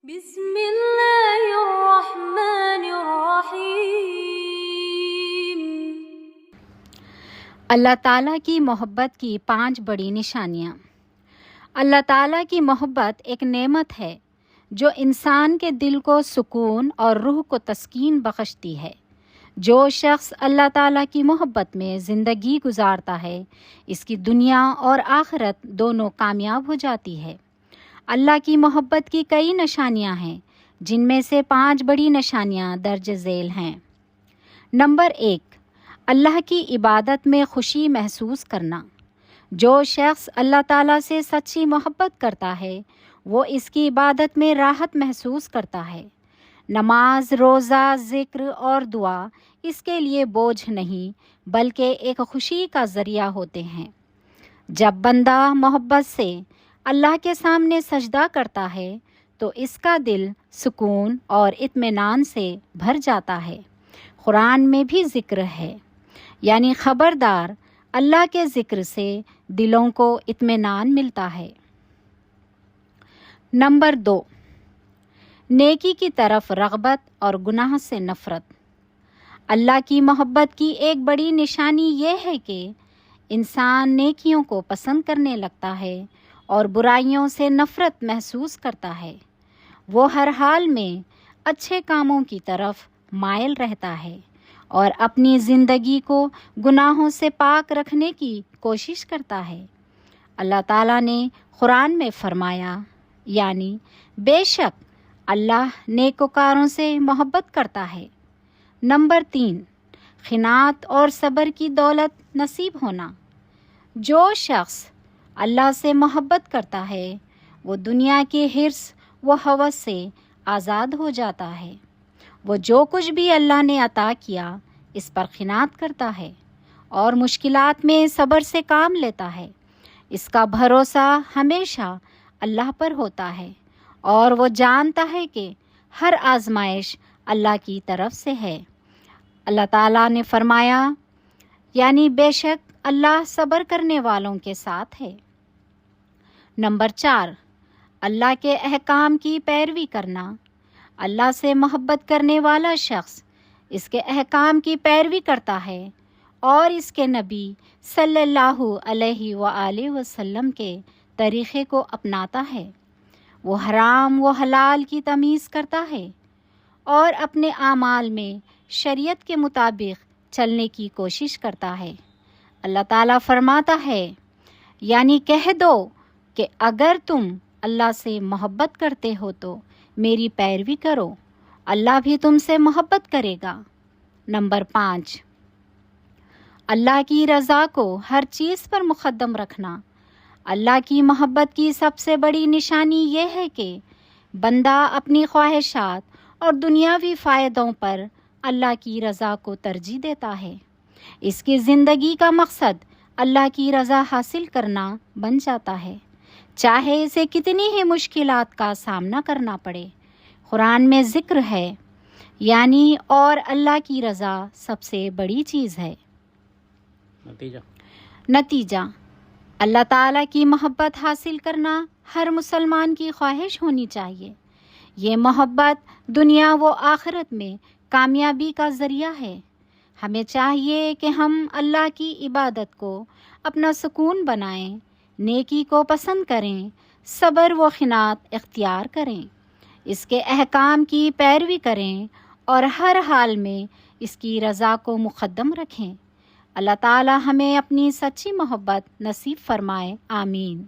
بسم اللہ الرحمن الرحیم۔ اللہ تعالیٰ کی محبت کی 5 بڑی نشانیاں۔ اللہ تعالیٰ کی محبت ایک نعمت ہے جو انسان کے دل کو سکون اور روح کو تسکین بخشتی ہے۔ جو شخص اللہ تعالیٰ کی محبت میں زندگی گزارتا ہے، اس کی دنیا اور آخرت دونوں کامیاب ہو جاتی ہے۔ اللہ کی محبت کی کئی نشانیاں ہیں، جن میں سے 5 بڑی نشانیاں درج ذیل ہیں۔ نمبر 1، اللہ کی عبادت میں خوشی محسوس کرنا۔ جو شخص اللہ تعالیٰ سے سچی محبت کرتا ہے، وہ اس کی عبادت میں راحت محسوس کرتا ہے۔ نماز، روزہ، ذکر اور دعا اس کے لیے بوجھ نہیں، بلکہ ایک خوشی کا ذریعہ ہوتے ہیں۔ جب بندہ محبت سے اللہ کے سامنے سجدہ کرتا ہے تو اس کا دل سکون اور اطمینان سے بھر جاتا ہے۔ قرآن میں بھی ذکر ہے، یعنی خبردار، اللہ کے ذکر سے دلوں کو اطمینان ملتا ہے۔ نمبر 2، نیکی کی طرف رغبت اور گناہ سے نفرت۔ اللہ کی محبت کی ایک بڑی نشانی یہ ہے کہ انسان نیکیوں کو پسند کرنے لگتا ہے اور برائیوں سے نفرت محسوس کرتا ہے۔ وہ ہر حال میں اچھے کاموں کی طرف مائل رہتا ہے اور اپنی زندگی کو گناہوں سے پاک رکھنے کی کوشش کرتا ہے۔ اللہ تعالیٰ نے قرآن میں فرمایا، یعنی بے شک اللہ نیکوکاروں سے محبت کرتا ہے۔ نمبر 3، قناعت اور صبر کی دولت نصیب ہونا۔ جو شخص اللہ سے محبت کرتا ہے، وہ دنیا کے حرص و ہوس سے آزاد ہو جاتا ہے۔ وہ جو کچھ بھی اللہ نے عطا کیا اس پر قناعت کرتا ہے اور مشکلات میں صبر سے کام لیتا ہے۔ اس کا بھروسہ ہمیشہ اللہ پر ہوتا ہے اور وہ جانتا ہے کہ ہر آزمائش اللہ کی طرف سے ہے۔ اللہ تعالیٰ نے فرمایا، یعنی بے شک اللہ صبر کرنے والوں کے ساتھ ہے۔ نمبر 4، اللہ کے احکام کی پیروی کرنا۔ اللہ سے محبت کرنے والا شخص اس کے احکام کی پیروی کرتا ہے اور اس کے نبی صلی اللہ علیہ وآلہ وسلم کے طریقے کو اپناتا ہے۔ وہ حرام و حلال کی تمیز کرتا ہے اور اپنے اعمال میں شریعت کے مطابق چلنے کی کوشش کرتا ہے۔ اللہ تعالیٰ فرماتا ہے، یعنی کہہ دو کہ اگر تم اللہ سے محبت کرتے ہو تو میری پیروی کرو، اللہ بھی تم سے محبت کرے گا۔ نمبر 5، اللہ کی رضا کو ہر چیز پر مقدم رکھنا۔ اللہ کی محبت کی سب سے بڑی نشانی یہ ہے کہ بندہ اپنی خواہشات اور دنیاوی فائدوں پر اللہ کی رضا کو ترجیح دیتا ہے۔ اس کی زندگی کا مقصد اللہ کی رضا حاصل کرنا بن جاتا ہے، چاہے اسے کتنی ہی مشکلات کا سامنا کرنا پڑے۔ قرآن میں ذکر ہے، یعنی اور اللہ کی رضا سب سے بڑی چیز ہے۔ نتیجہ، اللہ تعالیٰ کی محبت حاصل کرنا ہر مسلمان کی خواہش ہونی چاہیے۔ یہ محبت دنیا و آخرت میں کامیابی کا ذریعہ ہے۔ ہمیں چاہیے کہ ہم اللہ کی عبادت کو اپنا سکون بنائیں، نیکی کو پسند کریں، صبر و قناعت اختیار کریں، اس کے احکام کی پیروی کریں اور ہر حال میں اس کی رضا کو مقدم رکھیں۔ اللہ تعالی ہمیں اپنی سچی محبت نصیب فرمائے، آمین۔